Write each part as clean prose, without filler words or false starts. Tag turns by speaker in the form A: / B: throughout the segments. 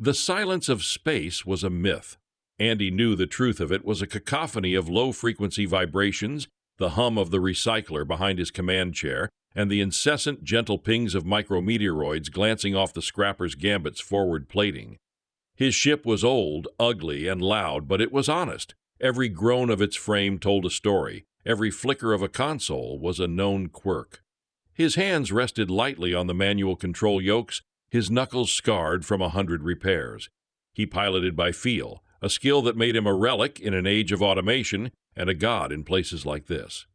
A: The silence of space was a myth. Andy knew the truth of it was a cacophony of low-frequency vibrations, the hum of the recycler behind his command chair, and the incessant, gentle pings of micrometeoroids glancing off the scrapper's gambit's forward plating. His ship was old, ugly, and loud, but it was honest. Every groan of its frame told a story. Every flicker of a console was a known quirk. His hands rested lightly on the manual control yokes, his knuckles scarred from 100 repairs. He piloted by feel, a skill that made him a relic in an age of automation and a god in places like this.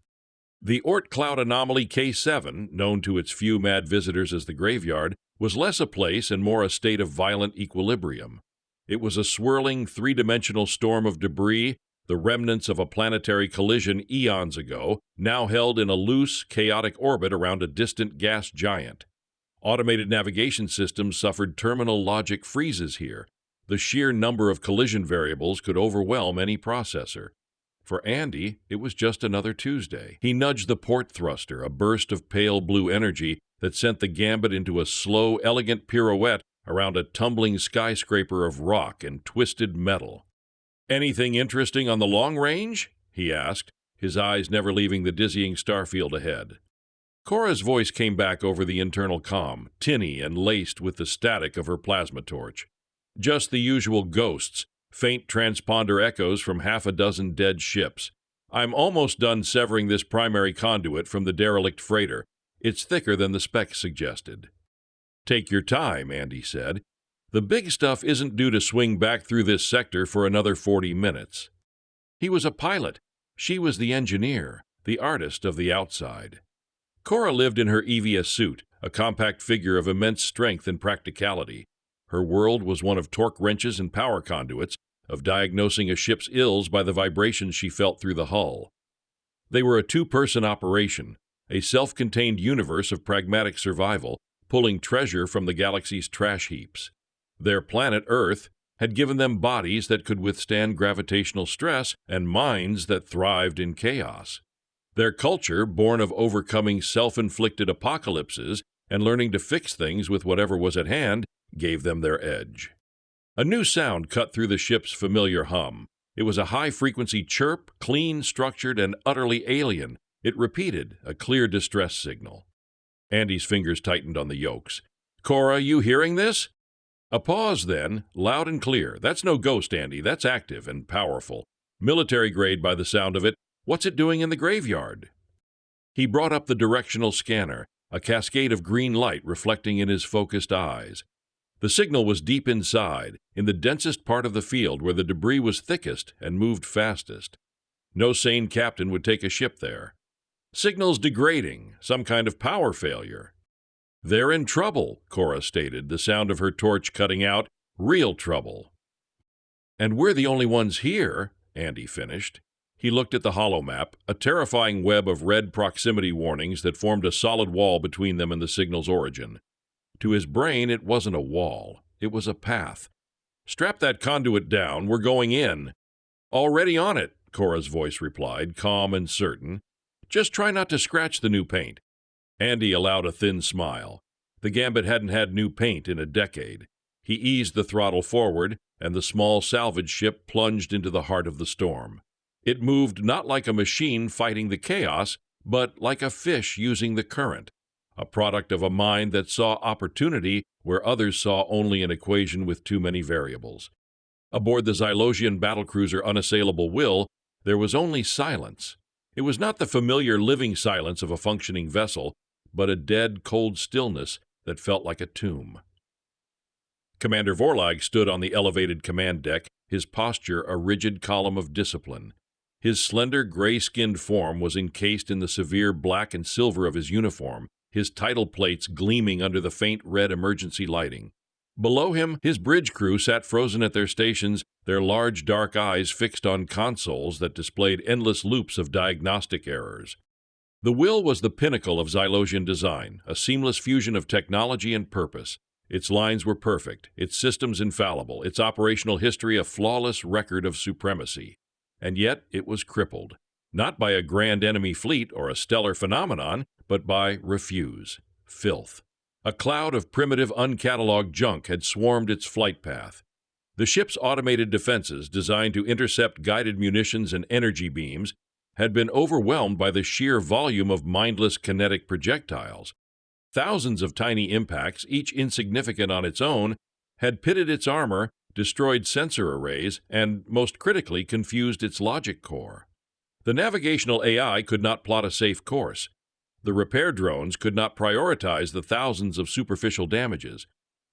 A: The Oort Cloud Anomaly K7, known to its few mad visitors as the Graveyard, was less a place and more a state of violent equilibrium. It was a swirling, three-dimensional storm of debris, the remnants of a planetary collision eons ago, now held in a loose, chaotic orbit around a distant gas giant. Automated navigation systems suffered terminal logic freezes here. The sheer number of collision variables could overwhelm any processor. For Andy, it was just another Tuesday. He nudged the port thruster, a burst of pale blue energy that sent the Gambit into a slow, elegant pirouette around a tumbling skyscraper of rock and twisted metal. "Anything interesting on the long range?" he asked, his eyes never leaving the dizzying starfield ahead. Cora's voice came back over the internal comm, tinny and laced with the static of her plasma torch. "Just the usual ghosts, faint transponder echoes from half a dozen dead ships. I'm almost done severing this primary conduit from the derelict freighter. It's thicker than the specs suggested." "Take your time," Andy said. "The big stuff isn't due to swing back through this sector for another 40 minutes. He was a pilot. She was the engineer, the artist of the outside. Cora lived in her Evia suit, a compact figure of immense strength and practicality. Her world was one of torque wrenches and power conduits, of diagnosing a ship's ills by the vibrations she felt through the hull. They were a two-person operation, a self-contained universe of pragmatic survival, pulling treasure from the galaxy's trash heaps. Their planet, Earth, had given them bodies that could withstand gravitational stress and minds that thrived in chaos. Their culture, born of overcoming self-inflicted apocalypses and learning to fix things with whatever was at hand, gave them their edge. A new sound cut through the ship's familiar hum. It was a high-frequency chirp, clean, structured, and utterly alien. It repeated, a clear distress signal. Andy's fingers tightened on the yokes. "Cora, you hearing this?" A pause then, loud and clear. "That's no ghost, Andy. That's active and powerful. Military grade by the sound of it. What's it doing in the graveyard?" He brought up the directional scanner, a cascade of green light reflecting in his focused eyes. The signal was deep inside, in the densest part of the field where the debris was thickest and moved fastest. No sane captain would take a ship there. "Signal's degrading, some kind of power failure." "They're in trouble," Cora stated, the sound of her torch cutting out. "Real trouble." "And we're the only ones here," Andy finished. He looked at the holomap, a terrifying web of red proximity warnings that formed a solid wall between them and the signal's origin. To his brain, it wasn't a wall. It was a path. "Strap that conduit down. We're going in." "Already on it," Cora's voice replied, calm and certain. "Just try not to scratch the new paint." Andy allowed a thin smile. The Gambit hadn't had new paint in a decade. He eased the throttle forward, and the small salvage ship plunged into the heart of the storm. It moved not like a machine fighting the chaos, but like a fish using the current, a product of a mind that saw opportunity where others saw only an equation with too many variables. Aboard the Xylosian battlecruiser Unassailable Will, there was only silence. It was not the familiar living silence of a functioning vessel, but a dead, cold stillness that felt like a tomb. Commander Vorlag stood on the elevated command deck, his posture a rigid column of discipline. His slender, gray-skinned form was encased in the severe black and silver of his uniform, his title plates gleaming under the faint red emergency lighting. Below him, his bridge crew sat frozen at their stations, their large dark eyes fixed on consoles that displayed endless loops of diagnostic errors. The Will was the pinnacle of Xylosian design, a seamless fusion of technology and purpose. Its lines were perfect, its systems infallible, its operational history a flawless record of supremacy. And yet it was crippled, not by a grand enemy fleet or a stellar phenomenon, but by refuse, filth. A cloud of primitive, uncatalogued junk had swarmed its flight path. The ship's automated defenses, designed to intercept guided munitions and energy beams, had been overwhelmed by the sheer volume of mindless kinetic projectiles. Thousands of tiny impacts, each insignificant on its own, had pitted its armor, destroyed sensor arrays, and, most critically, confused its logic core. The navigational AI could not plot a safe course. The repair drones could not prioritize the thousands of superficial damages.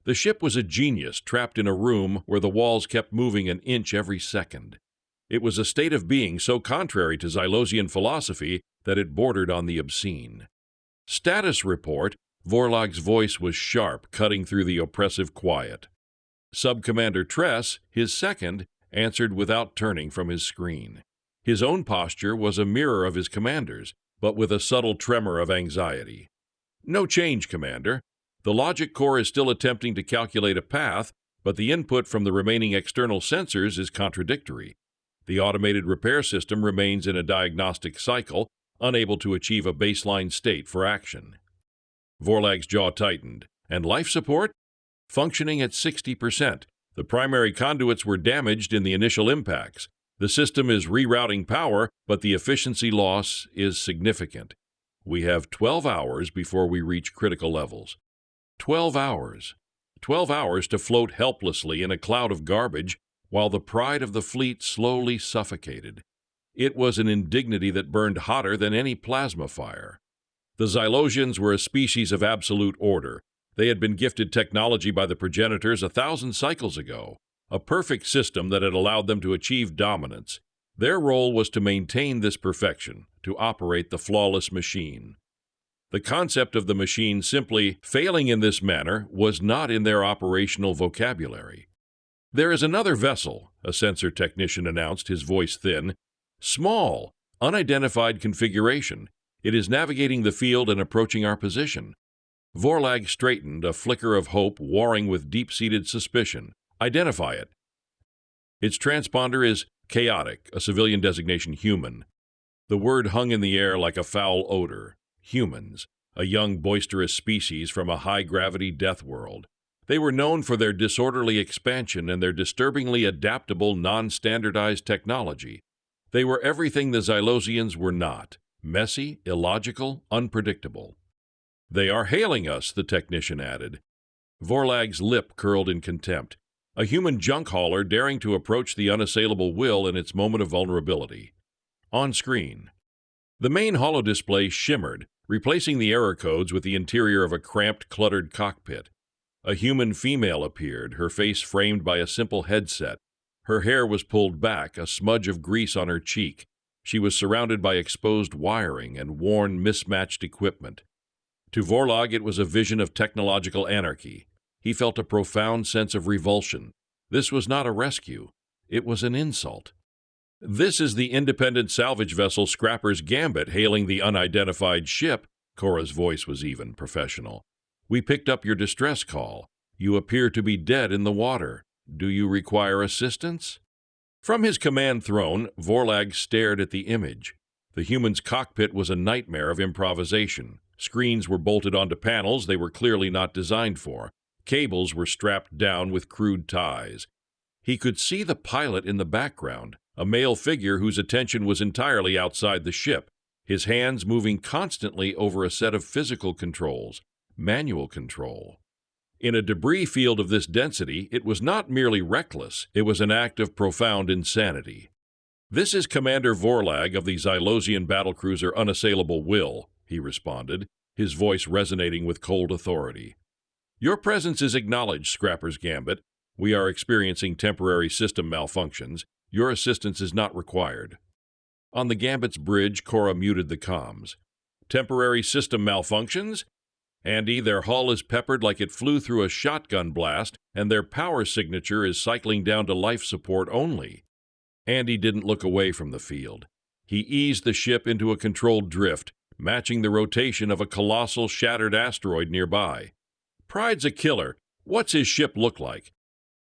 A: The ship was a genius trapped in a room where the walls kept moving an inch every second. It was a state of being so contrary to Xylosian philosophy that it bordered on the obscene. "Status report." Vorlag's voice was sharp, cutting through the oppressive quiet. Sub-Commander Tress, his second, answered without turning from his screen. His own posture was a mirror of his commander's, but with a subtle tremor of anxiety. "No change, Commander. The logic core is still attempting to calculate a path, but the input from the remaining external sensors is contradictory. The automated repair system remains in a diagnostic cycle, unable to achieve a baseline state for action." Vorlag's jaw tightened. "And life support?" "Functioning at 60%. The primary conduits were damaged in the initial impacts. The system is rerouting power, but the efficiency loss is significant. We have 12 hours before we reach critical levels." 12 hours. 12 hours to float helplessly in a cloud of garbage while the pride of the fleet slowly suffocated. It was an indignity that burned hotter than any plasma fire. The Xylosians were a species of absolute order. They had been gifted technology by the progenitors 1,000 cycles ago, a perfect system that had allowed them to achieve dominance. Their role was to maintain this perfection, to operate the flawless machine. The concept of the machine simply failing in this manner was not in their operational vocabulary. "There is another vessel," a sensor technician announced, his voice thin. "Small, unidentified configuration. It is navigating the field and approaching our position." Vorlag straightened, a flicker of hope warring with deep-seated suspicion. "Identify it." "Its transponder is chaotic, a civilian designation human." The word hung in the air like a foul odor. Humans, a young boisterous species from a high-gravity death world. They were known for their disorderly expansion and their disturbingly adaptable, non-standardized technology. They were everything the Xylosians were not: messy, illogical, unpredictable. "They are hailing us," the technician added. Vorlag's lip curled in contempt. A human junk hauler daring to approach the Unassailable Will in its moment of vulnerability. On screen. The main holodisplay shimmered, replacing the error codes with the interior of a cramped, cluttered cockpit. A human female appeared, her face framed by a simple headset. Her hair was pulled back, a smudge of grease on her cheek. She was surrounded by exposed wiring and worn, mismatched equipment. To Vorlag, it was a vision of technological anarchy. He felt a profound sense of revulsion. This was not a rescue. It was an insult. "This is the independent salvage vessel Scrapper's Gambit hailing the unidentified ship." Cora's voice was even, professional. "We picked up your distress call. You appear to be dead in the water. Do you require assistance?" From his command throne, Vorlag stared at the image. The human's cockpit was a nightmare of improvisation. Screens were bolted onto panels they were clearly not designed for. Cables were strapped down with crude ties. He could see the pilot in the background, a male figure whose attention was entirely outside the ship, his hands moving constantly over a set of physical controls, manual control. In a debris field of this density, it was not merely reckless, it was an act of profound insanity. "This is Commander Vorlag of the Xylosian battlecruiser Unassailable Will," he responded, his voice resonating with cold authority. "Your presence is acknowledged, Scrapper's Gambit. We are experiencing temporary system malfunctions. Your assistance is not required." On the Gambit's bridge, Cora muted the comms. "Temporary system malfunctions? Andy, their hull is peppered like it flew through a shotgun blast, and their power signature is cycling down to life support only." Andy didn't look away from the field. He eased the ship into a controlled drift, matching the rotation of a colossal shattered asteroid nearby. "Pride's a killer. What's his ship look like?"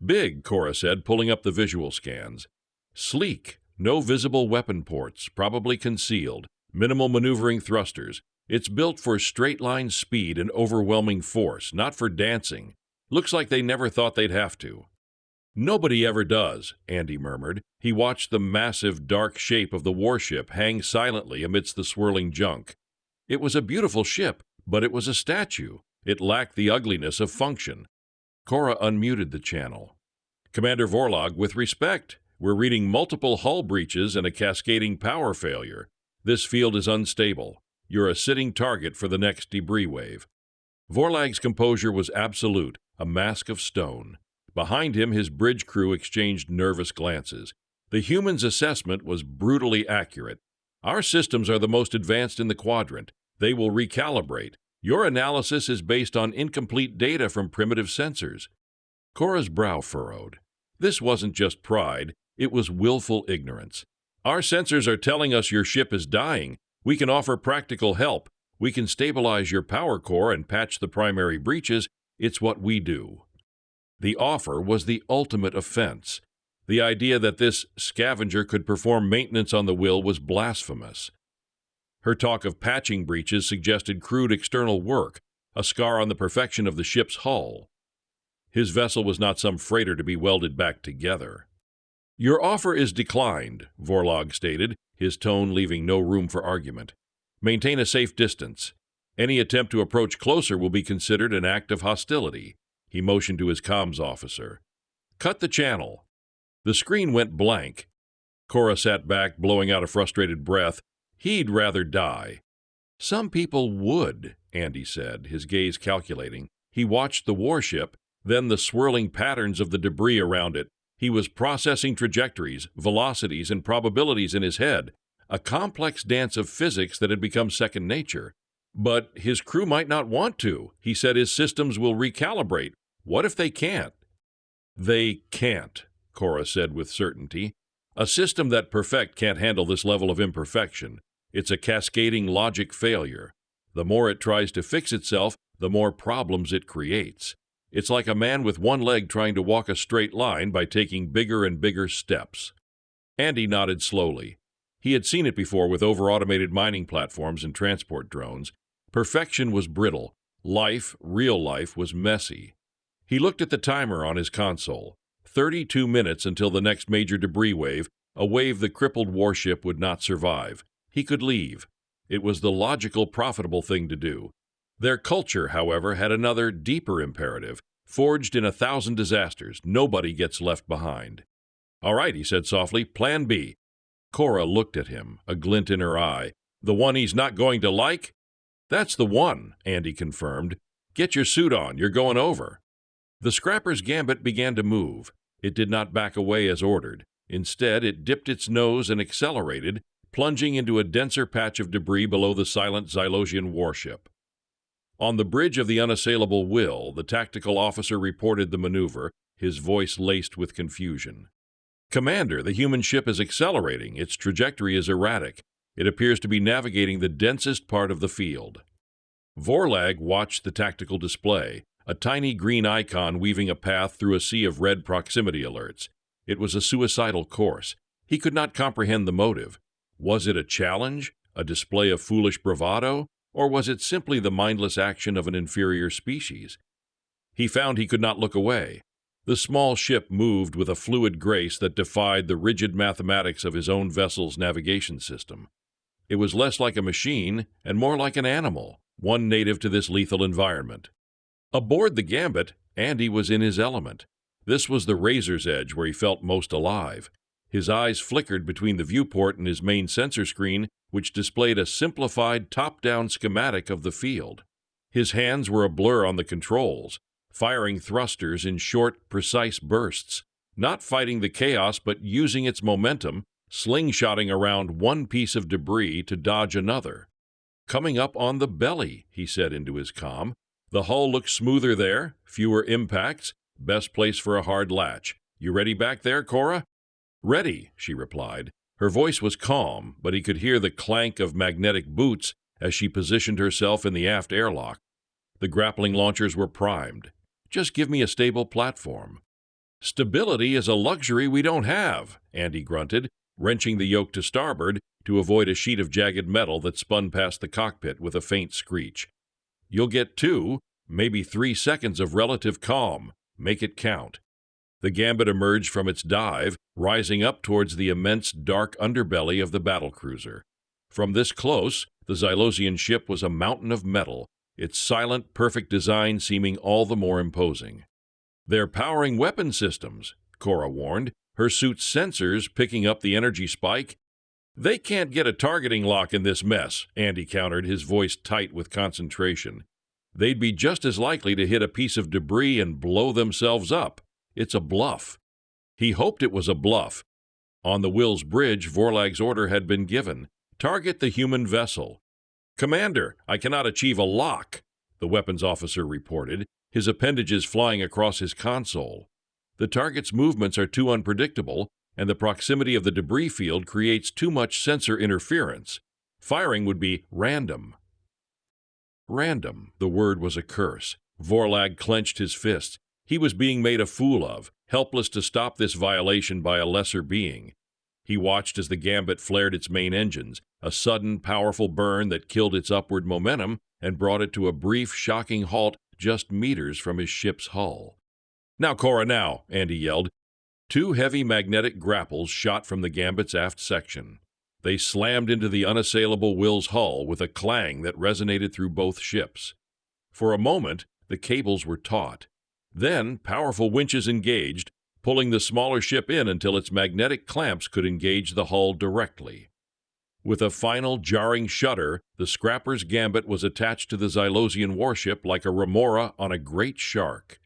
A: "Big," Cora said, pulling up the visual scans. "Sleek. No visible weapon ports, probably concealed. Minimal maneuvering thrusters. It's built for straight-line speed and overwhelming force, not for dancing. Looks like they never thought they'd have to." "Nobody ever does," Andy murmured. He watched the massive, dark shape of the warship hang silently amidst the swirling junk. It was a beautiful ship, but it was a statue. It lacked the ugliness of function. Cora unmuted the channel. "Commander Vorlag, with respect, we're reading multiple hull breaches and a cascading power failure. This field is unstable. You're a sitting target for the next debris wave." Vorlag's composure was absolute, a mask of stone. Behind him, his bridge crew exchanged nervous glances. The human's assessment was brutally accurate. "Our systems are the most advanced in the quadrant. They will recalibrate. Your analysis is based on incomplete data from primitive sensors." Cora's brow furrowed. This wasn't just pride, it was willful ignorance. "Our sensors are telling us your ship is dying. We can offer practical help. We can stabilize your power core and patch the primary breaches. It's what we do." The offer was the ultimate offense. The idea that this scavenger could perform maintenance on the Will was blasphemous. Her talk of patching breaches suggested crude external work, a scar on the perfection of the ship's hull. His vessel was not some freighter to be welded back together. "Your offer is declined," Vorlag stated, his tone leaving no room for argument. "Maintain a safe distance. Any attempt to approach closer will be considered an act of hostility." He motioned to his comms officer. "Cut the channel." The screen went blank. Cora sat back, blowing out a frustrated breath. He'd rather die. "Some people would," Andy said, his gaze calculating. He watched the warship, then the swirling patterns of the debris around it. He was processing trajectories, velocities, and probabilities in his head, a complex dance of physics that had become second nature. But his crew might not want to. He said his systems will recalibrate. What if they can't? "They can't," Cora said with certainty. "A system that perfect can't handle this level of imperfection. It's a cascading logic failure. The more it tries to fix itself, the more problems it creates. It's like a man with one leg trying to walk a straight line by taking bigger and bigger steps." Andy nodded slowly. He had seen it before with over-automated mining platforms and transport drones. Perfection was brittle. Life, real life, was messy. He looked at the timer on his console. 32 minutes until the next major debris wave, a wave the crippled warship would not survive. He could leave. It was the logical, profitable thing to do. Their culture, however, had another, deeper imperative. Forged in 1,000 disasters, nobody gets left behind. "All right," he said softly, "Plan B." Cora looked at him, a glint in her eye. "The one he's not going to like?" "That's the one," Andy confirmed. "Get your suit on, you're going over." The scrapper's gambit began to move. It did not back away as ordered. Instead, it dipped its nose and accelerated, plunging into a denser patch of debris below the silent Xylosian warship. On the bridge of the Unassailable Will, the tactical officer reported the maneuver, his voice laced with confusion. "Commander, the human ship is accelerating. Its trajectory is erratic. It appears to be navigating the densest part of the field." Vorlag watched the tactical display, a tiny green icon weaving a path through a sea of red proximity alerts. It was a suicidal course. He could not comprehend the motive. Was it a challenge, a display of foolish bravado, or was it simply the mindless action of an inferior species? He found he could not look away. The small ship moved with a fluid grace that defied the rigid mathematics of his own vessel's navigation system. It was less like a machine and more like an animal, one native to this lethal environment. Aboard the Gambit, Andy was in his element. This was the razor's edge where he felt most alive. His eyes flickered between the viewport and his main sensor screen, which displayed a simplified top-down schematic of the field. His hands were a blur on the controls, firing thrusters in short, precise bursts, not fighting the chaos but using its momentum, slingshotting around one piece of debris to dodge another. "Coming up on the belly," he said into his comm. "The hull looks smoother there, fewer impacts, best place for a hard latch. You ready back there, Cora?" "Ready," she replied. Her voice was calm, but he could hear the clank of magnetic boots as she positioned herself in the aft airlock. The grappling launchers were primed. "Just give me a stable platform." "Stability is a luxury we don't have," Andy grunted. wrenching the yoke to starboard to avoid a sheet of jagged metal that spun past the cockpit with a faint screech. You'll get 2, maybe 3 seconds of relative calm. Make it count. The Gambit emerged from its dive, rising up towards the immense dark underbelly of the battlecruiser. From this close, the Xylosian ship was a mountain of metal, its silent, perfect design seeming all the more imposing. "They're powering weapon systems," Cora warned, her suit's sensors picking up the energy spike. "They can't get a targeting lock in this mess," Andy countered, his voice tight with concentration. "They'd be just as likely to hit a piece of debris and blow themselves up. It's a bluff." He hoped it was a bluff. On the Will's bridge, Vorlag's order had been given. Target the human vessel. "Commander, I cannot achieve a lock," the weapons officer reported, his appendages flying across his console. "The target's movements are too unpredictable, and the proximity of the debris field creates too much sensor interference. Firing would be random." Random. The word was a curse. Vorlag clenched his fists. He was being made a fool of, helpless to stop this violation by a lesser being. He watched as the Gambit flared its main engines, a sudden, powerful burn that killed its upward momentum and brought it to a brief, shocking halt just meters from his ship's hull. "Now, Cora, now!" Andy yelled. 2 heavy magnetic grapples shot from the Gambit's aft section. They slammed into the Unassailable Will's hull with a clang that resonated through both ships. For a moment, the cables were taut. Then, powerful winches engaged, pulling the smaller ship in until its magnetic clamps could engage the hull directly. With a final jarring shudder, the scrapper's Gambit was attached to the Xylosian warship like a remora on a great shark.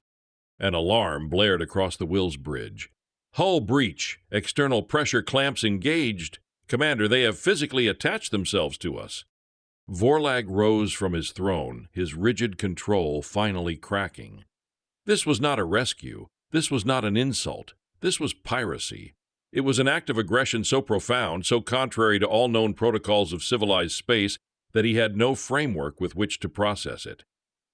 A: An alarm blared across the Will's bridge. "Hull breach! External pressure clamps engaged! Commander, they have physically attached themselves to us." Vorlag rose from his throne, his rigid control finally cracking. This was not a rescue. This was not an insult. This was piracy. It was an act of aggression so profound, so contrary to all known protocols of civilized space, that he had no framework with which to process it.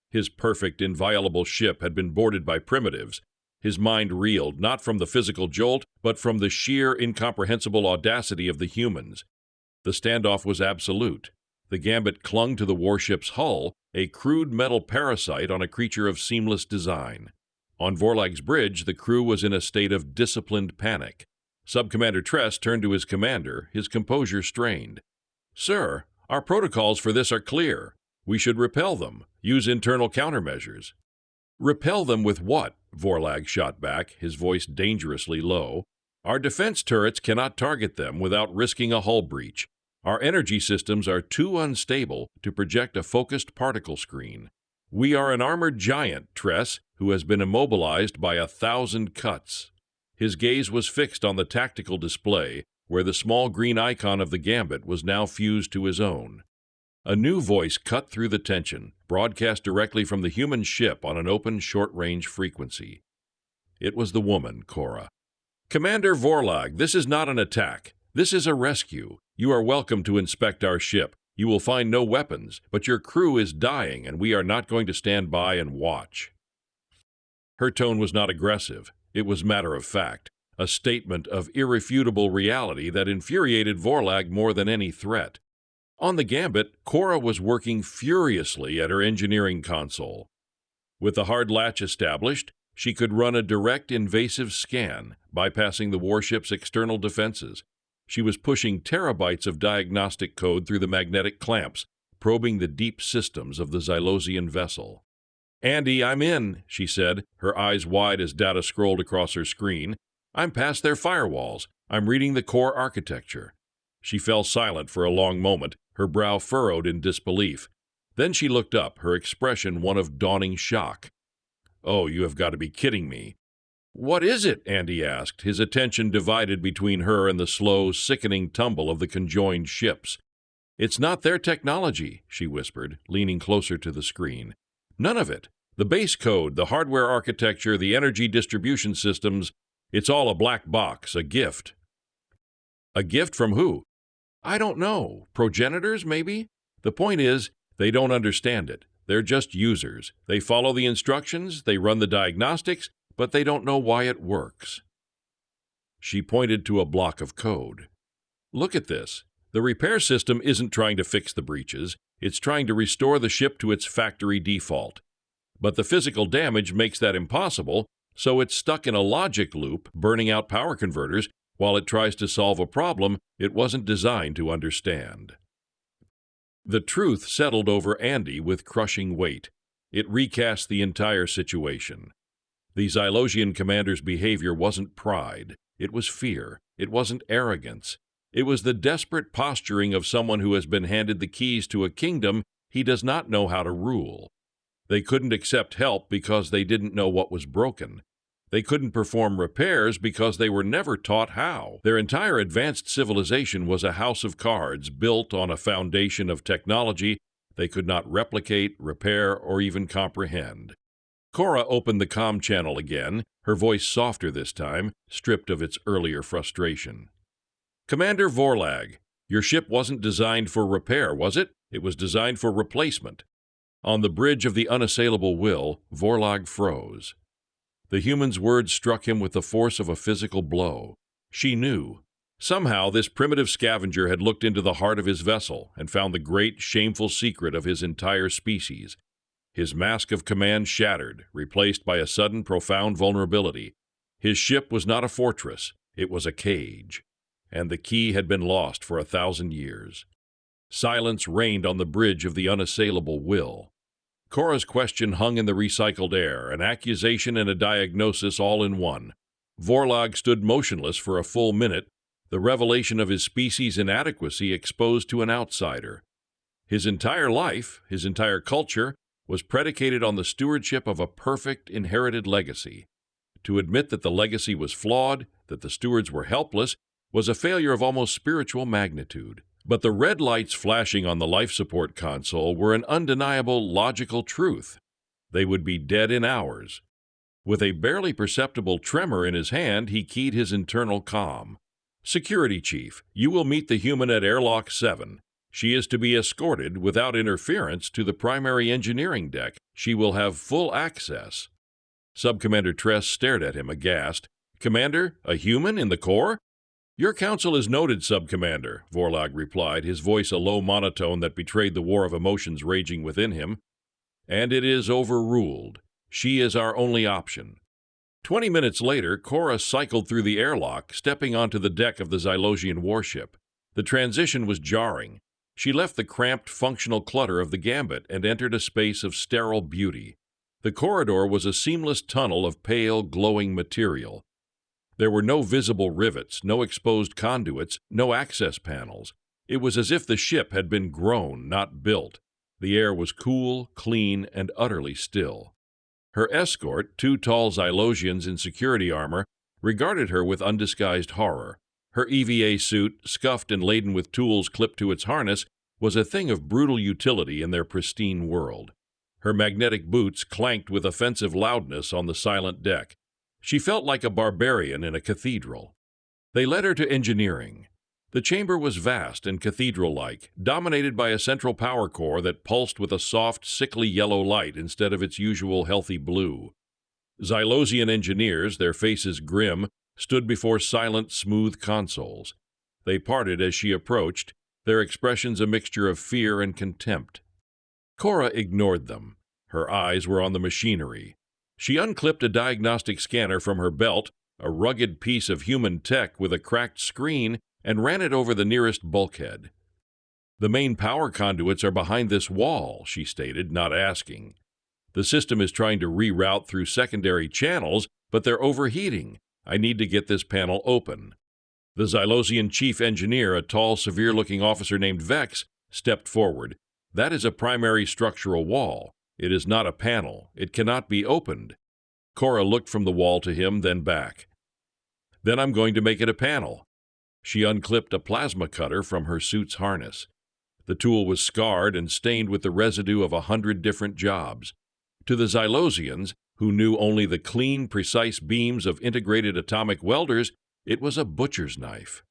A: His perfect, inviolable ship had been boarded by primitives. His mind reeled, not from the physical jolt, but from the sheer, incomprehensible audacity of the humans. The standoff was absolute. The Gambit clung to the warship's hull, a crude metal parasite on a creature of seamless design. On Vorlag's bridge, the crew was in a state of disciplined panic. Sub-Commander Tress turned to his commander, his composure strained. "Sir, our protocols for this are clear. We should repel them, use internal countermeasures." "Repel them with what?" Vorlag shot back, his voice dangerously low. "Our defense turrets cannot target them without risking a hull breach. Our energy systems are too unstable to project a focused particle screen. We are an armored giant, Tress, who has been immobilized by 1,000 cuts." His gaze was fixed on the tactical display, where the small green icon of the Gambit was now fused to his own. A new voice cut through the tension, broadcast directly from the human ship on an open, short-range frequency. It was the woman, Cora. "Commander Vorlag, this is not an attack. This is a rescue. You are welcome to inspect our ship. You will find no weapons, but your crew is dying, and we are not going to stand by and watch." Her tone was not aggressive. It was matter of fact, a statement of irrefutable reality that infuriated Vorlag more than any threat. On the Gambit, Cora was working furiously at her engineering console. With the hard latch established, she could run a direct invasive scan, bypassing the warship's external defenses. She was pushing terabytes of diagnostic code through the magnetic clamps, probing the deep systems of the Xylosian vessel. "Andy, I'm in," she said, her eyes wide as data scrolled across her screen. "I'm past their firewalls. I'm reading the core architecture." She fell silent for a long moment, her brow furrowed in disbelief. Then she looked up, her expression one of dawning shock. "Oh, you have got to be kidding me." "What is it?" Andy asked, his attention divided between her and the slow, sickening tumble of the conjoined ships. "It's not their technology," she whispered, leaning closer to the screen. "None of it. The base code, the hardware architecture, the energy distribution systems, it's all a black box, a gift." "A gift from who?" "I don't know. Progenitors, maybe? The point is, they don't understand it. They're just users. They follow the instructions, they run the diagnostics, but they don't know why it works." She pointed to a block of code. Look at this. The repair system isn't trying to fix the breaches, it's trying to restore the ship to its factory default. But the physical damage makes that impossible, so it's stuck in a logic loop, burning out power converters, while it tries to solve a problem it wasn't designed to understand. The truth settled over Andy with crushing weight. It recast the entire situation. The Xylosian commander's behavior wasn't pride. It was fear. It wasn't arrogance. It was the desperate posturing of someone who has been handed the keys to a kingdom he does not know how to rule. They couldn't accept help because they didn't know what was broken. They couldn't perform repairs because they were never taught how. Their entire advanced civilization was a house of cards built on a foundation of technology they could not replicate, repair, or even comprehend. Cora opened the comm channel again, her voice softer this time, stripped of its earlier frustration. "Commander Vorlag, your ship wasn't designed for repair, was it? It was designed for replacement." On the bridge of the Unassailable Will, Vorlag froze. The human's words struck him with the force of a physical blow. She knew. Somehow this primitive scavenger had looked into the heart of his vessel and found the great, shameful secret of his entire species. His mask of command shattered, replaced by a sudden, profound vulnerability. His ship was not a fortress, it was a cage. And the key had been lost for 1,000 years. Silence reigned on the bridge of the Unassailable Will. Cora's question hung in the recycled air, an accusation and a diagnosis all in one. Vorlag stood motionless for a full minute, the revelation of his species' inadequacy exposed to an outsider. His entire life, his entire culture, was predicated on the stewardship of a perfect inherited legacy. To admit that the legacy was flawed, that the stewards were helpless, was a failure of almost spiritual magnitude. But the red lights flashing on the life support console were an undeniable logical truth. They would be dead in hours. With a barely perceptible tremor in his hand, he keyed his internal comm. "Security Chief, you will meet the human at Airlock 7. She is to be escorted, without interference, to the primary engineering deck. She will have full access." Subcommander Tress stared at him, aghast. "Commander, a human in the Corps?" "Your counsel is noted, Subcommander," Vorlag replied, his voice a low monotone that betrayed the war of emotions raging within him. "And it is overruled. She is our only option." 20 minutes later, Cora cycled through the airlock, stepping onto the deck of the Xylosian warship. The transition was jarring. She left the cramped, functional clutter of the Gambit and entered a space of sterile beauty. The corridor was a seamless tunnel of pale, glowing material. There were no visible rivets, no exposed conduits, no access panels. It was as if the ship had been grown, not built. The air was cool, clean, and utterly still. Her escort, 2 tall Xylosians in security armor, regarded her with undisguised horror. Her EVA suit, scuffed and laden with tools clipped to its harness, was a thing of brutal utility in their pristine world. Her magnetic boots clanked with offensive loudness on the silent deck. She felt like a barbarian in a cathedral. They led her to engineering. The chamber was vast and cathedral-like, dominated by a central power core that pulsed with a soft, sickly yellow light instead of its usual healthy blue. Xylosian engineers, their faces grim, stood before silent, smooth consoles. They parted as she approached, their expressions a mixture of fear and contempt. Cora ignored them. Her eyes were on the machinery. She unclipped a diagnostic scanner from her belt, a rugged piece of human tech with a cracked screen, and ran it over the nearest bulkhead. "The main power conduits are behind this wall," she stated, not asking. "The system is trying to reroute through secondary channels, but they're overheating. I need to get this panel open." The Xylosian chief engineer, a tall, severe-looking officer named Vex, stepped forward. "That is a primary structural wall. It is not a panel. It cannot be opened." Cora looked from the wall to him, then back. "Then I'm going to make it a panel." She unclipped a plasma cutter from her suit's harness. The tool was scarred and stained with the residue of 100 different jobs. To the Xylosians, who knew only the clean, precise beams of integrated atomic welders, it was a butcher's knife.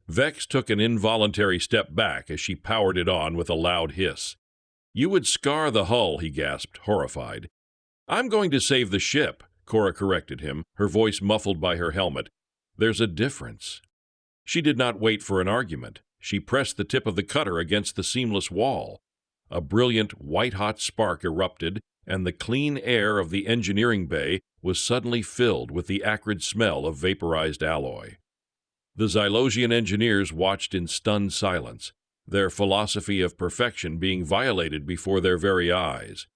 A: Vex took an involuntary step back as she powered it on with a loud hiss. "You would scar the hull," he gasped, horrified. "I'm going to save the ship," Cora corrected him, her voice muffled by her helmet. "There's a difference." She did not wait for an argument. She pressed the tip of the cutter against the seamless wall. A brilliant, white-hot spark erupted, and the clean air of the engineering bay was suddenly filled with the acrid smell of vaporized alloy. The Xylosian engineers watched in stunned silence, their philosophy of perfection being violated before their very eyes.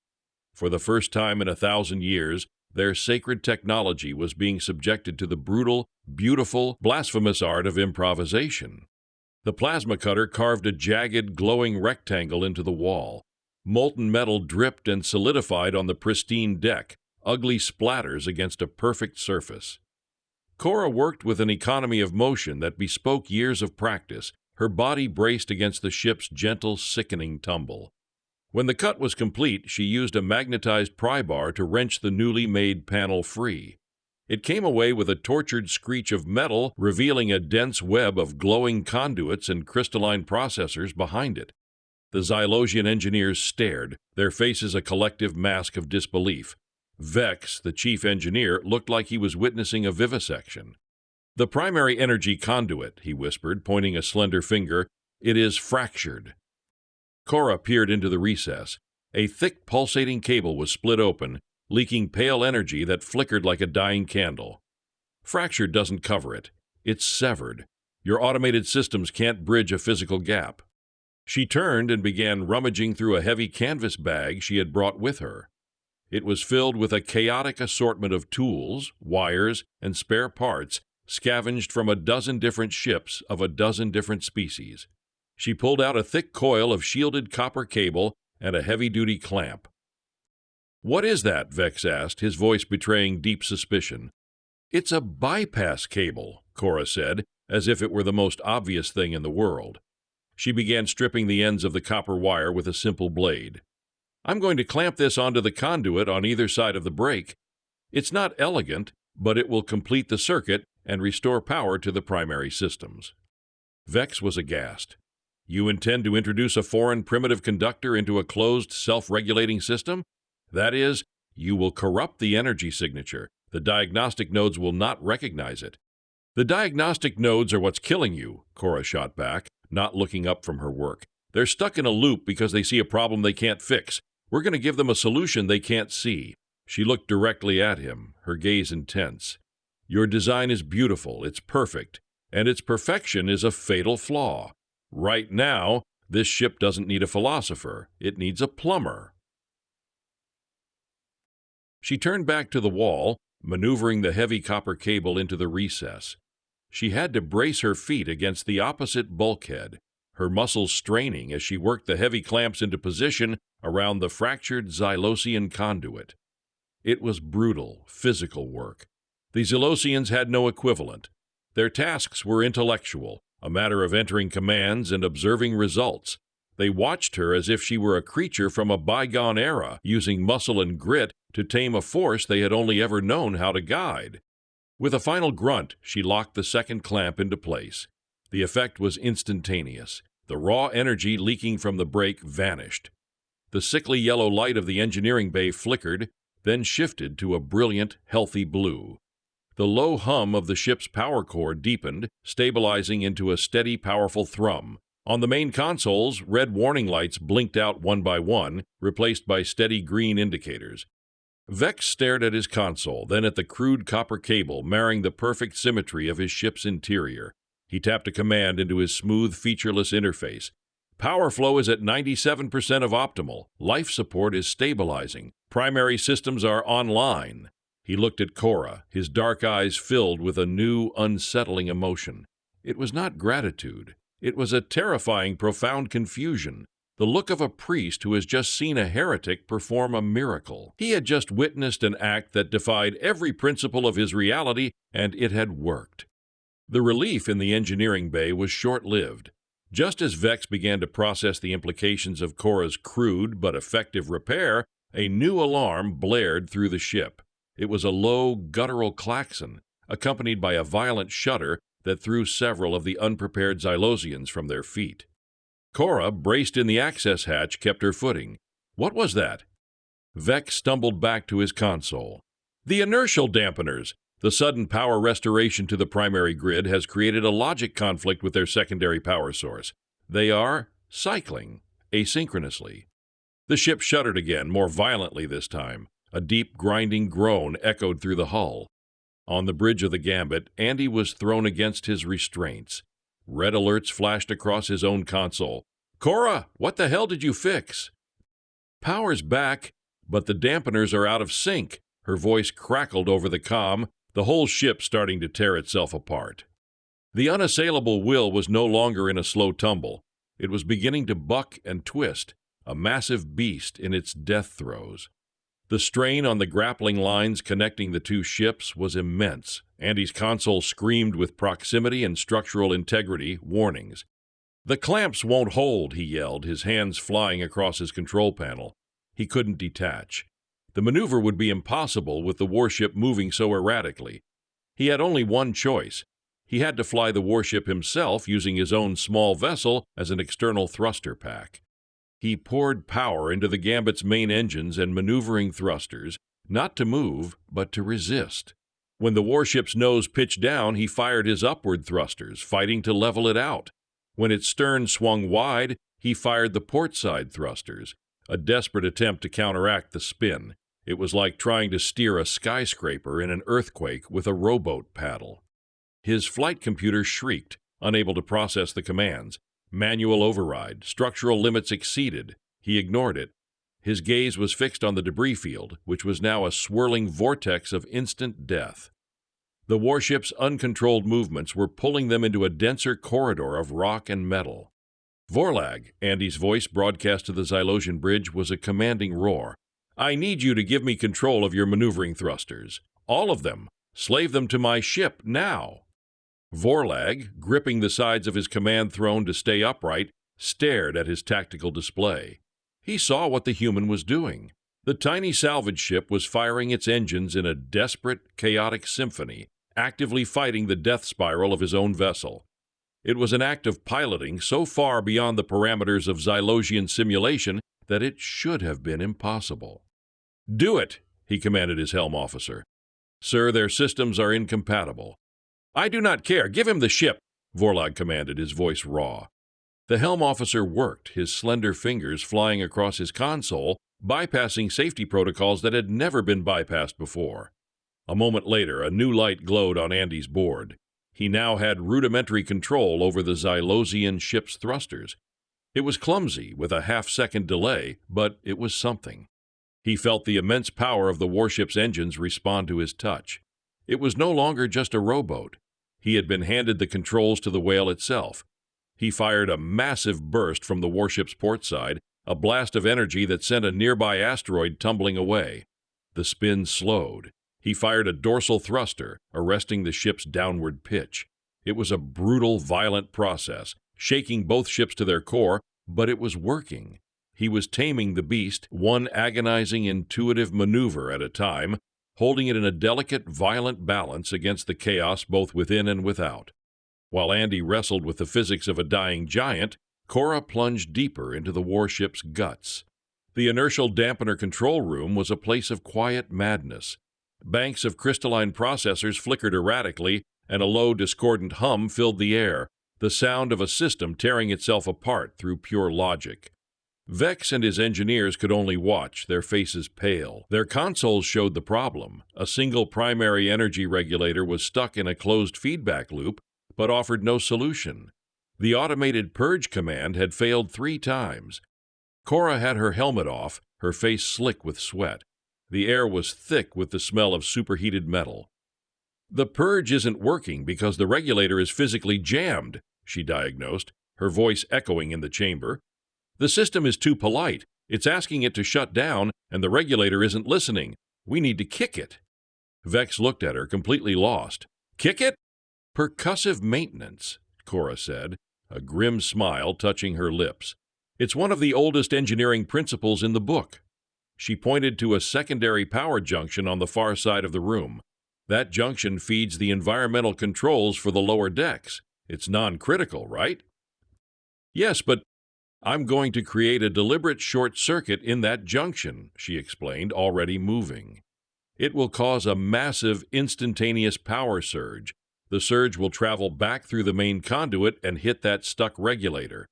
A: For the first time in 1,000 years, their sacred technology was being subjected to the brutal, beautiful, blasphemous art of improvisation. The plasma cutter carved a jagged, glowing rectangle into the wall. Molten metal dripped and solidified on the pristine deck, ugly splatters against a perfect surface. Cora worked with an economy of motion that bespoke years of practice, her body braced against the ship's gentle, sickening tumble. When the cut was complete, she used a magnetized pry bar to wrench the newly made panel free. It came away with a tortured screech of metal, revealing a dense web of glowing conduits and crystalline processors behind it. The Xylosian engineers stared, their faces a collective mask of disbelief. Vex, the chief engineer, looked like he was witnessing a vivisection. "The primary energy conduit," he whispered, pointing a slender finger. "It is fractured." Cora peered into the recess. A thick, pulsating cable was split open, leaking pale energy that flickered like a dying candle. "Fractured doesn't cover it. It's severed. Your automated systems can't bridge a physical gap." She turned and began rummaging through a heavy canvas bag she had brought with her. It was filled with a chaotic assortment of tools, wires, and spare parts scavenged from a dozen different ships of a dozen different species. She pulled out a thick coil of shielded copper cable and a heavy-duty clamp. "What is that?" Vex asked, his voice betraying deep suspicion. "It's a bypass cable," Cora said, as if it were the most obvious thing in the world. She began stripping the ends of the copper wire with a simple blade. "I'm going to clamp this onto the conduit on either side of the break. It's not elegant, but it will complete the circuit and restore power to the primary systems." Vex was aghast. "You intend to introduce a foreign primitive conductor into a closed, self-regulating system? That is, you will corrupt the energy signature. The diagnostic nodes will not recognize it." "The diagnostic nodes are what's killing you," Cora shot back, not looking up from her work. "They're stuck in a loop because they see a problem they can't fix. We're going to give them a solution they can't see." She looked directly at him, her gaze intense. "Your design is beautiful, it's perfect, and its perfection is a fatal flaw. Right now, this ship doesn't need a philosopher, it needs a plumber." She turned back to the wall, maneuvering the heavy copper cable into the recess. She had to brace her feet against the opposite bulkhead, her muscles straining as she worked the heavy clamps into position around the fractured Xylosian conduit. It was brutal, physical work. The Xylosians had no equivalent. Their tasks were intellectual, a matter of entering commands and observing results. They watched her as if she were a creature from a bygone era, using muscle and grit to tame a force they had only ever known how to guide. With a final grunt, she locked the second clamp into place. The effect was instantaneous. The raw energy leaking from the break vanished. The sickly yellow light of the engineering bay flickered, then shifted to a brilliant, healthy blue. The low hum of the ship's power core deepened, stabilizing into a steady, powerful thrum. On the main consoles, red warning lights blinked out one by one, replaced by steady green indicators. Vex stared at his console, then at the crude copper cable marring the perfect symmetry of his ship's interior. He tapped a command into his smooth, featureless interface. "Power flow is at 97% of optimal. Life support is stabilizing. Primary systems are online." He looked at Cora, his dark eyes filled with a new, unsettling emotion. It was not gratitude. It was a terrifying, profound confusion. The look of a priest who has just seen a heretic perform a miracle. He had just witnessed an act that defied every principle of his reality, and it had worked. The relief in the engineering bay was short-lived. Just as Vex began to process the implications of Cora's crude but effective repair, a new alarm blared through the ship. It was a low, guttural klaxon, accompanied by a violent shudder that threw several of the unprepared Xylosians from their feet. Cora, braced in the access hatch, kept her footing. What was that? Vex stumbled back to his console. "The inertial dampeners! The sudden power restoration to the primary grid has created a logic conflict with their secondary power source. They are cycling asynchronously. The ship shuddered again, more violently this time. A deep, grinding groan echoed through the hull. On the bridge of the Gambit, Andy was thrown against his restraints. Red alerts flashed across his own console. "Cora, what the hell did you fix?" "Power's back, but the dampeners are out of sync." Her voice crackled over the comm, the whole ship starting to tear itself apart. The Unassailable Will was no longer in a slow tumble. It was beginning to buck and twist, a massive beast in its death throes. The strain on the grappling lines connecting the two ships was immense. Andy's console screamed with proximity and structural integrity warnings. "The clamps won't hold," he yelled, his hands flying across his control panel. He couldn't detach. The maneuver would be impossible with the warship moving so erratically. He had only one choice. He had to fly the warship himself using his own small vessel as an external thruster pack. He poured power into the Gambit's main engines and maneuvering thrusters, not to move, but to resist. When the warship's nose pitched down, he fired his upward thrusters, fighting to level it out. When its stern swung wide, he fired the port-side thrusters, a desperate attempt to counteract the spin. It was like trying to steer a skyscraper in an earthquake with a rowboat paddle. His flight computer shrieked, unable to process the commands. Manual override, structural limits exceeded. He ignored it. His gaze was fixed on the debris field, which was now a swirling vortex of instant death. The warship's uncontrolled movements were pulling them into a denser corridor of rock and metal. "Vorlag," Andy's voice broadcast to the Xylosian bridge, was a commanding roar. "I need you to give me control of your maneuvering thrusters. All of them. Slave them to my ship, now." Vorlag, gripping the sides of his command throne to stay upright, stared at his tactical display. He saw what the human was doing. The tiny salvage ship was firing its engines in a desperate, chaotic symphony, actively fighting the death spiral of his own vessel. It was an act of piloting so far beyond the parameters of Xylosian simulation that it should have been impossible. "Do it," he commanded his helm officer. "Sir, their systems are incompatible." "I do not care. Give him the ship," Vorlag commanded, his voice raw. The helm officer worked, his slender fingers flying across his console, bypassing safety protocols that had never been bypassed before. A moment later, a new light glowed on Andy's board. He now had rudimentary control over the Xylosian ship's thrusters. It was clumsy, with a half-second delay, but it was something. He felt the immense power of the warship's engines respond to his touch. It was no longer just a rowboat. He had been handed the controls to the whale itself. He fired a massive burst from the warship's port side, a blast of energy that sent a nearby asteroid tumbling away. The spin slowed. He fired a dorsal thruster, arresting the ship's downward pitch. It was a brutal, violent process, shaking both ships to their core, but it was working. He was taming the beast, one agonizing, intuitive maneuver at a time, holding it in a delicate, violent balance against the chaos both within and without. While Andy wrestled with the physics of a dying giant, Cora plunged deeper into the warship's guts. The inertial dampener control room was a place of quiet madness. Banks of crystalline processors flickered erratically, and a low, discordant hum filled the air, the sound of a system tearing itself apart through pure logic. Vex and his engineers could only watch, their faces pale. Their consoles showed the problem. A single primary energy regulator was stuck in a closed feedback loop, but offered no solution. The automated purge command had failed 3 times. Cora had her helmet off, her face slick with sweat. The air was thick with the smell of superheated metal. "The purge isn't working because the regulator is physically jammed," she diagnosed, her voice echoing in the chamber. "The system is too polite. It's asking it to shut down, and the regulator isn't listening. We need to kick it." Vex looked at her, completely lost. "Kick it?" "Percussive maintenance," Cora said, a grim smile touching her lips. "It's one of the oldest engineering principles in the book." She pointed to a secondary power junction on the far side of the room. "That junction feeds the environmental controls for the lower decks. It's non-critical, right?" "Yes, but I'm going to create a deliberate short circuit in that junction," she explained, already moving. It will cause a massive instantaneous power surge. The surge will travel back through the main conduit and hit that stuck regulator.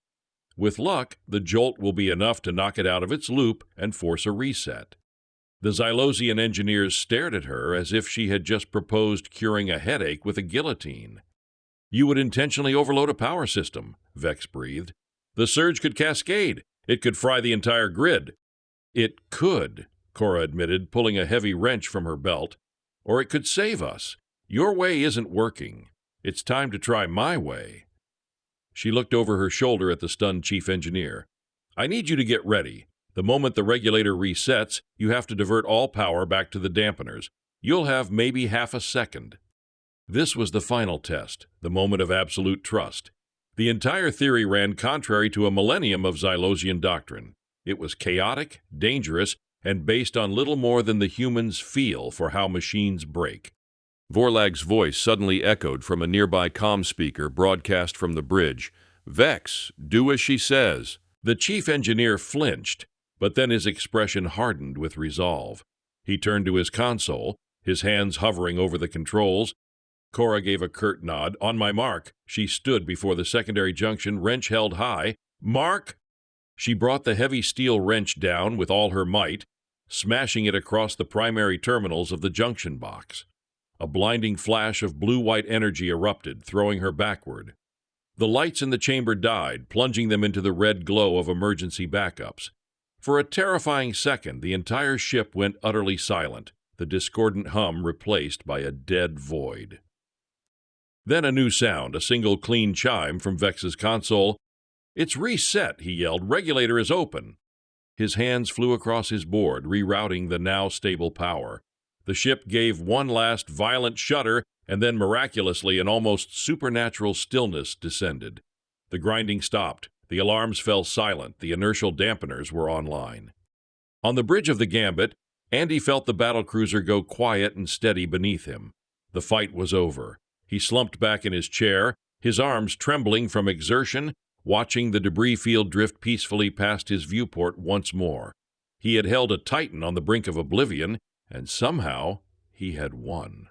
A: With luck, the jolt will be enough to knock it out of its loop and force a reset. The Xylosian engineers stared at her as if she had just proposed curing a headache with a guillotine. "You would intentionally overload a power system," Vex breathed. "The surge could cascade. It could fry the entire grid." "It could," Cora admitted, pulling a heavy wrench from her belt. "Or it could save us. Your way isn't working. It's time to try my way." She looked over her shoulder at the stunned chief engineer. "I need you to get ready. The moment the regulator resets, you have to divert all power back to the dampeners. You'll have maybe half a second." This was the final test, the moment of absolute trust. The entire theory ran contrary to a millennium of Xylosian doctrine. It was chaotic, dangerous, and based on little more than the human's feel for how machines break. Vorlag's voice suddenly echoed from a nearby comm speaker broadcast from the bridge. "Vex, do as she says." The chief engineer flinched, but then his expression hardened with resolve. He turned to his console, his hands hovering over the controls. Cora gave a curt nod. "On my mark." She stood before the secondary junction, wrench held high. "Mark!" She brought the heavy steel wrench down with all her might, smashing it across the primary terminals of the junction box. A blinding flash of blue-white energy erupted, throwing her backward. The lights in the chamber died, plunging them into the red glow of emergency backups. For a terrifying second, the entire ship went utterly silent, the discordant hum replaced by a dead void. Then a new sound, a single clean chime from Vex's console. "It's reset," he yelled. "Regulator is open." His hands flew across his board, rerouting the now stable power. The ship gave one last violent shudder, and then miraculously an almost supernatural stillness descended. The grinding stopped. The alarms fell silent. The inertial dampeners were online. On the bridge of the Gambit, Andy felt the battlecruiser go quiet and steady beneath him. The fight was over. He slumped back in his chair, his arms trembling from exertion, watching the debris field drift peacefully past his viewport once more. He had held a Titan on the brink of oblivion, and somehow he had won.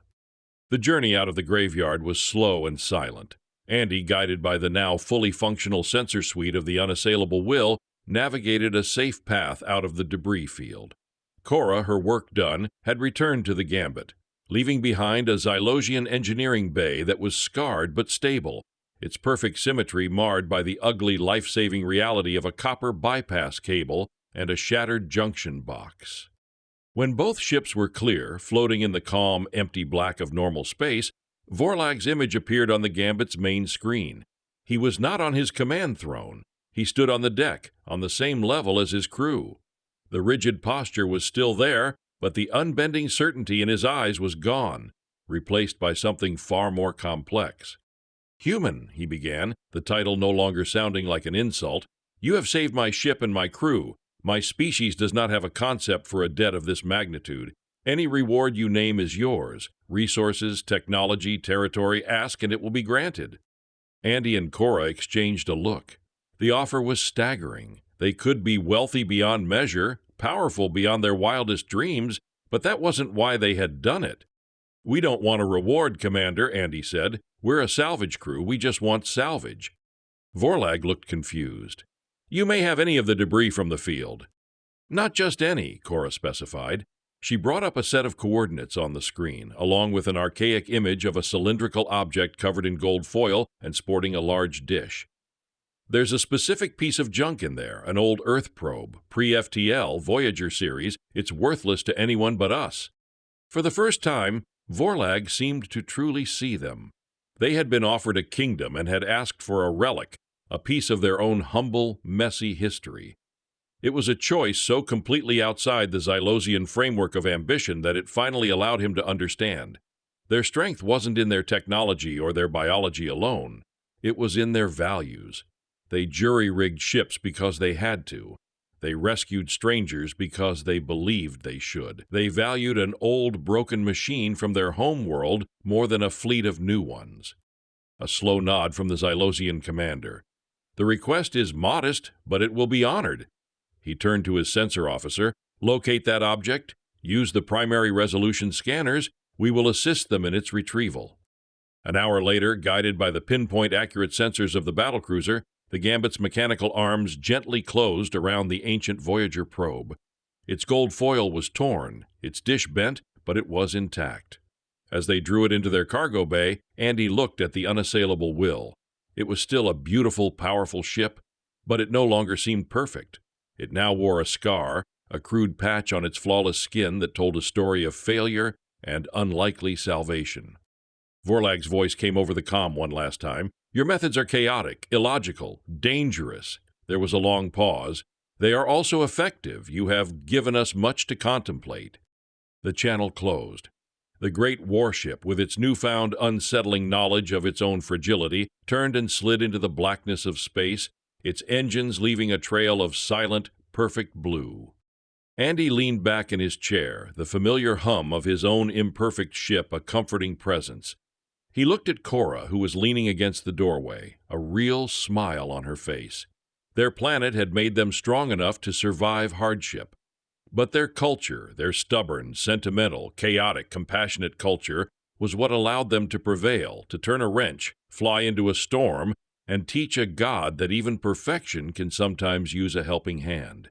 A: The journey out of the graveyard was slow and silent. Andy, guided by the now fully functional sensor suite of the Unassailable Will, navigated a safe path out of the debris field. Cora, her work done, had returned to the Gambit, leaving behind a Xylosian engineering bay that was scarred but stable, its perfect symmetry marred by the ugly life-saving reality of a copper bypass cable and a shattered junction box. When both ships were clear, floating in the calm, empty black of normal space, Vorlag's image appeared on the Gambit's main screen. He was not on his command throne. He stood on the deck, on the same level as his crew. The rigid posture was still there, but the unbending certainty in his eyes was gone, replaced by something far more complex. "Human," he began, the title no longer sounding like an insult, "you have saved my ship and my crew. My species does not have a concept for a debt of this magnitude. Any reward you name is yours. Resources, technology, territory, ask and it will be granted." Andy and Cora exchanged a look. The offer was staggering. They could be wealthy beyond measure, powerful beyond their wildest dreams, but that wasn't why they had done it. "We don't want a reward, Commander," Andy said. "We're a salvage crew. We just want salvage." Vorlag looked confused. "You may have any of the debris from the field." "Not just any," Cora specified. She brought up a set of coordinates on the screen, along with an archaic image of a cylindrical object covered in gold foil and sporting a large dish. "There's a specific piece of junk in there, an old Earth probe, pre-FTL, Voyager series. It's worthless to anyone but us." For the first time, Vorlag seemed to truly see them. They had been offered a kingdom and had asked for a relic, a piece of their own humble, messy history. It was a choice so completely outside the Xylosian framework of ambition that it finally allowed him to understand. Their strength wasn't in their technology or their biology alone. It was in their values. They jury-rigged ships because they had to. They rescued strangers because they believed they should. They valued an old, broken machine from their home world more than a fleet of new ones. A slow nod from the Xylosian commander. "The request is modest, but it will be honored." He turned to his sensor officer. "Locate that object. Use the primary resolution scanners. We will assist them in its retrieval." An hour later, guided by the pinpoint-accurate sensors of the battlecruiser, the Gambit's mechanical arms gently closed around the ancient Voyager probe. Its gold foil was torn, its dish bent, but it was intact. As they drew it into their cargo bay, Andy looked at the Unassailable Will. It was still a beautiful, powerful ship, but it no longer seemed perfect. It now wore a scar, a crude patch on its flawless skin that told a story of failure and unlikely salvation. Vorlag's voice came over the comm one last time. "Your methods are chaotic, illogical, dangerous." There was a long pause. "They are also effective. You have given us much to contemplate." The channel closed. The great warship, with its newfound unsettling knowledge of its own fragility, turned and slid into the blackness of space, its engines leaving a trail of silent, perfect blue. Andy leaned back in his chair, the familiar hum of his own imperfect ship a comforting presence. He looked at Cora, who was leaning against the doorway, a real smile on her face. Their planet had made them strong enough to survive hardship. But their culture, their stubborn, sentimental, chaotic, compassionate culture, was what allowed them to prevail, to turn a wrench, fly into a storm, and teach a god that even perfection can sometimes use a helping hand.